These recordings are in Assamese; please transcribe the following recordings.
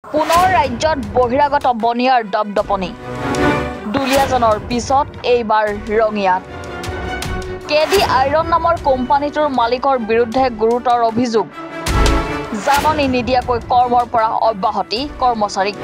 পুনৰ ৰাজ্যত বহিৰাগত বনিয়াৰ দপদপনি দুলীয়াজনৰ পিছত এইবাৰ ৰঙিয়াত কেডি আইৰণ নামৰ কোম্পানীটোৰ মালিকৰ বিৰুদ্ধে গুৰুতৰ অভিযোগ জাননী নিদিয়াকৈ কৰ্মৰ পৰা অব্যাহতি কৰ্মচাৰীক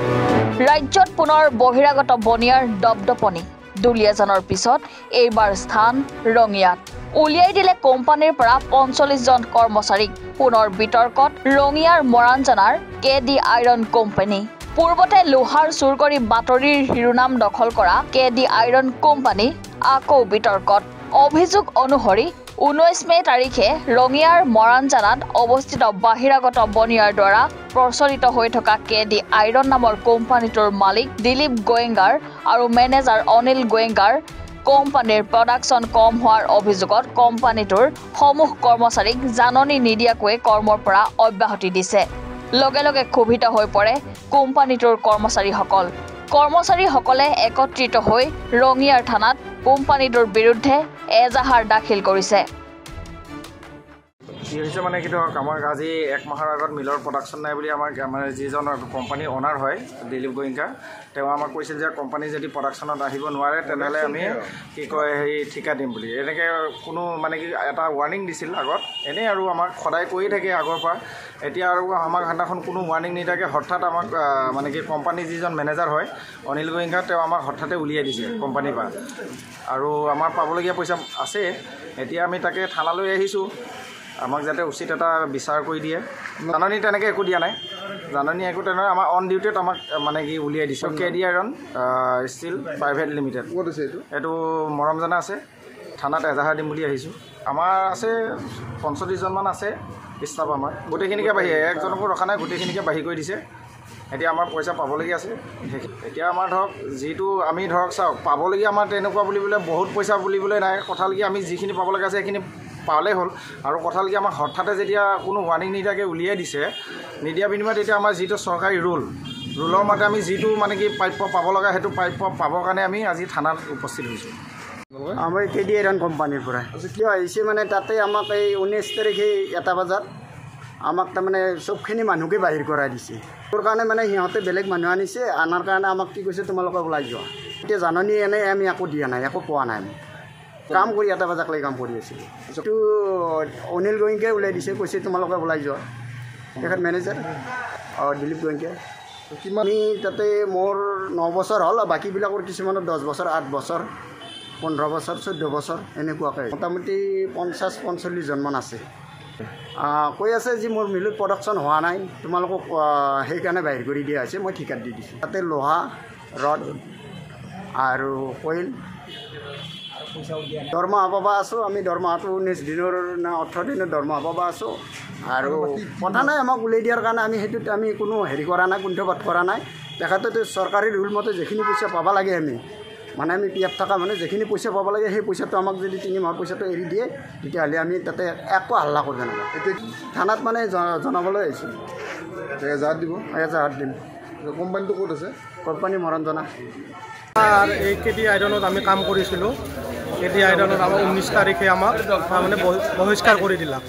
ৰাজ্যত পুনৰ বহিৰাগত বনিয়াৰ দপদপনি দুলীয়াজনৰ পিছত এইবাৰ স্থান ৰঙিয়াত উলিয়াই দিলে কোম্পানীৰ পৰা ৪৫ জন কৰ্মচাৰীক পুনৰ বিতৰ্কত ৰঙিয়াৰ মৰাণজানাৰ কেডি আইৰণ কোম্পানী পূৰ্বতে লোহাৰ চুৰ কৰি বাতৰিৰ শিৰোনাম দখল কৰা কেডি আইৰণ কোম্পানী আকৌ বিতৰ্কত অভিযোগ অনুসৰি 19 মে তাৰিখে ৰঙিয়াৰ মৰাণজানাত অৱস্থিত বাহিৰাগত বনিয়াৰ দ্বাৰা প্ৰচলিত হৈ থকা কেডি আইৰণ নামৰ কোম্পানীটোৰ মালিক দিলীপ গোয়েংগাৰ আৰু মেনেজাৰ অনিল গোয়েংগাৰ কোম্পানীৰ প্ৰডাকশ্যন কম হোৱাৰ অভিযোগত কোম্পানীটোৰ সমূহ কৰ্মচাৰীক জাননী নিদিয়াকৈ কৰ্মৰ পৰা অব্যাহতি দিছে লগে লগে ক্ষোভিত হৈ পৰে কোম্পানীটোৰ কৰ্মচাৰীসকলে একত্ৰিত হৈ ৰঙিয়াৰ থানাত কোম্পানীটোৰ বিৰুদ্ধে এজাহাৰ দাখিল কৰিছে কি হৈছে মানে কি ধৰক আমাৰ আজি 1 মাহৰ আগত মিলৰ প্ৰডাকশ্যন নাই বুলি আমাৰ যিজন কোম্পানী অনাৰ হয় দিলীপ গোয়েংকা তেওঁ আমাক কৈছিল যে কোম্পানী যদি প্ৰডাকশ্যনত আহিব নোৱাৰে তেনেহ'লে আমি কি কয় হেৰি ঠিকা দিম বুলি এনেকৈ কোনো মানে কি এটা ৱাৰ্ণিং দিছিল আগত এনেই আৰু আমাক সদায় কৰি থাকে আগৰ পৰা এতিয়া আৰু আমাক সেইদিনাখন কোনো ৱাৰ্ণিং নিদিয়াকৈ হঠাৎ আমাক মানে কি কোম্পানীৰ যিজন মেনেজাৰ হয় অনিল গোয়েংকা তেওঁ আমাক হঠাতে উলিয়াই দিছে কোম্পানীৰ পৰা আৰু আমাৰ পাবলগীয়া পইচা আছে এতিয়া আমি তাকে থানালৈ আহিছোঁ আমাক যাতে উচিত এটা বিচাৰ কৰি দিয়ে জাননী তেনেকৈ একো দিয়া নাই জাননী একো তেনেকৈ আমাৰ অন ডিউটিত আমাক মানে কি উলিয়াই দিছে KD iron steel private limited ক'ত আছে এইটো মৰমজানা আছে থানাত এজাহাৰ দিম বুলি আহিছোঁ আমাৰ আছে ৪৫ জনমান আছে ষ্টাফ আমাৰ গোটেইখিনিকে বাঢ়ি একজনকো ৰখা নাই গোটেইখিনিকে বাঢ়ি কৰি দিছে এতিয়া আমাৰ পইচা পাবলগীয়া আছে এতিয়া আমাৰ ধৰক যিটো আমি ধৰক চাওক পাবলগীয়া আমাৰ তেনেকুৱা বুলিবলৈ বহুত পইচা বুলিবলৈ নাই কথা কি আমি যিখিনি পাবলগীয়া আছে সেইখিনি পালেই হ'ল আৰু কথা কি আমাক হঠাতে যেতিয়া কোনো ৱাৰ্ণিং নিদিয়াকৈ উলিয়াই দিছে নিদিয়াৰ বিনিময়ত এতিয়া আমাৰ যিটো চৰকাৰী ৰুলৰ মতে আমি যিটো মানে কি প্ৰাপ্য পাব লগা সেইটো প্ৰাপ্য পাবৰ কাৰণে আমি আজি থানাত উপস্থিত হৈছোঁ আমাৰ কেডি আইৰণ কোম্পানীৰ পৰা কিয় আহিছে মানে তাতে আমাক এই 19 তাৰিখে 1 বজাত আমাক তাৰমানে চবখিনি মানুহকে বাহিৰ কৰাই দিছে তোৰ কাৰণে মানে সিহঁতে বেলেগ মানুহ আনিছে আনাৰ কাৰণে আমাক কি কৈছে তোমালোকে ওলাই যোৱা এতিয়া জাননী এনেই আমি একো দিয়া নাই একো পোৱা নাই কাম কৰি 1 বজাকলৈ কাম কৰি আছিলোঁ এইটো অনিল গোয়েংকাই ওলাই দিছে কৈছে তোমালোকে ওলাই যোৱা তেখেত মেনেজাৰ দিলীপ গোয়েংকাই আমি তাতে মোৰ 9 বছৰ হ'ল বাকীবিলাকৰ কিছুমানৰ 10 বছৰ 8 বছৰ 15 বছৰ 14 বছৰ এনেকুৱাকৈ মোটামুটি 50-45 জনমান আছে কৈ আছে যে মোৰ মিলত প্ৰডাকশ্যন হোৱা নাই তোমালোকক সেইকাৰণে বাহিৰ কৰি দিয়া হৈছে মই ঠিকাত দি দিছোঁ তাতে লোহা ৰড আৰু কইল দৰমহা পাবা আছোঁ আমি দৰমহাটো 19 দিনৰ না 18 দিনৰ দৰমহা পাবা আছোঁ আৰু কথা নাই আমাক উলিয়াই দিয়াৰ কাৰণে আমি সেইটোত আমি কোনো হেৰি কৰা নাই কুণ্ঠপাত কৰা নাই তেখেতেতো চৰকাৰী ৰুল মতে যিখিনি পইচা পাব লাগে আমি মানে আমি পি এফ থকা মানে যিখিনি পইচা পাব লাগে সেই পইচাটো আমাক যদি 3 মাহৰ পইচাটো এৰি দিয়ে তেতিয়াহ'লে আমি তাতে একো হাল্লা কৰিব নালাগে এতিয়া থানাত মানে জনাবলৈ আহিছোঁ এজাহাৰ দিব এজাহাৰ দিম কোম্পানীটো ক'ত আছে কোম্পানী মৰঞ্জনা আৰ এই কেডি আইৰনত আমি কাম কৰিছিলোঁ কেডি আইৰনত আমাৰ 19 তাৰিখে আমাক তাৰমানে বহিষ্কাৰ কৰি দিলাক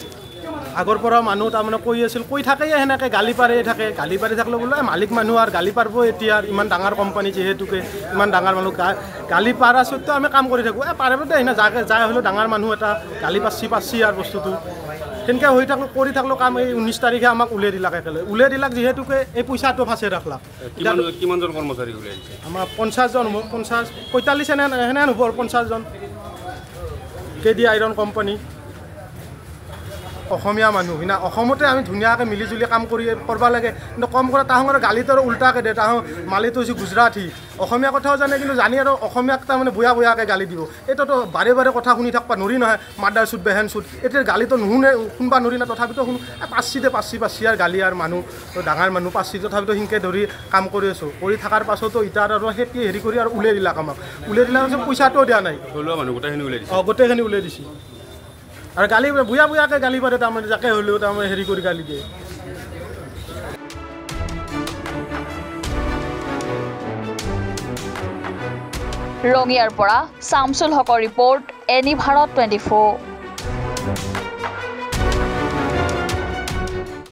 আগৰ পৰা মানুহ তাৰমানে কৈ আছিল কৈ থাকেই সেনেকৈ গালি পাৰি থাকিলে বোলে মালিক মানুহ আৰু গালি পাৰিব এতিয়া ইমান ডাঙৰ কোম্পানী যিহেতুকে ইমান ডাঙৰ মানুহ গালি পাৰা সত্ত্বেও আমি কাম কৰি থাকোঁ পাৰিব দে এনে যাই হ'লেও ডাঙৰ মানুহ এটা গালি পাচ্ছি আৰু বস্তুটো সেনেকৈ হৈ থাকলোঁ কৰি থাকলোঁ কাম এই 19 তাৰিখে আমাক উলিয়াই দিলাক একেলগে উলিয়াই দিলাক যিহেতুকে এই পইচাটো ফাঁচি ৰাখলাক কিমানজন কৰ্মচাৰী উলিয়াই দিছে আমাৰ 50 জন 45 সেনে হ'ব 50 জন কেডি আইৰণ কোম্পানী অসমীয়া মানুহ না অসমতে আমি ধুনীয়াকৈ মিলিজুলি কাম কৰিব লাগে কিন্তু কম কৰা তাহাঁতৰ গালিটো আৰু উল্টাকৈ দিয়ে তাহাঁ মালিকটো হৈছে গুজৰাটী অসমীয়া কথাও জানে কিন্তু জানি আৰু অসমীয়াক তাৰমানে বয়াকৈ গালি দিব এইটোতো বাৰে বাৰে কথা শুনি থাকিব নৰি নহয় মাদাৰ চুট বেহেন চুট এতিয়া গালিটো নুশুনে শুনবা নৰি না তথাপিতো শুনো পাঁচি আৰু গালি আৰু মানুহ ডাঙৰ মানুহ পাঁচি তথাপিতো সিনকৈ ধৰি কাম কৰি আছোঁ কৰি থকাৰ পাছতো এতিয়া আৰু সেইটো হেৰি কৰি আৰু উলিয়াই দিলাক আমাক উলিয়াই দিলাৰ পাছত পইচাটোও দিয়া নাই গোটেইখিনি উলিয়াই দিছে আৰু গালি বয়াকৈ গালি পাৰে তাৰমানে যাকে হ'লেও তাৰমানে হেৰি কৰি গালি দিয়ে ৰঙিয়াৰ পৰা শামছুল হকৰ ৰিপৰ্ট এনি ভাৰত 24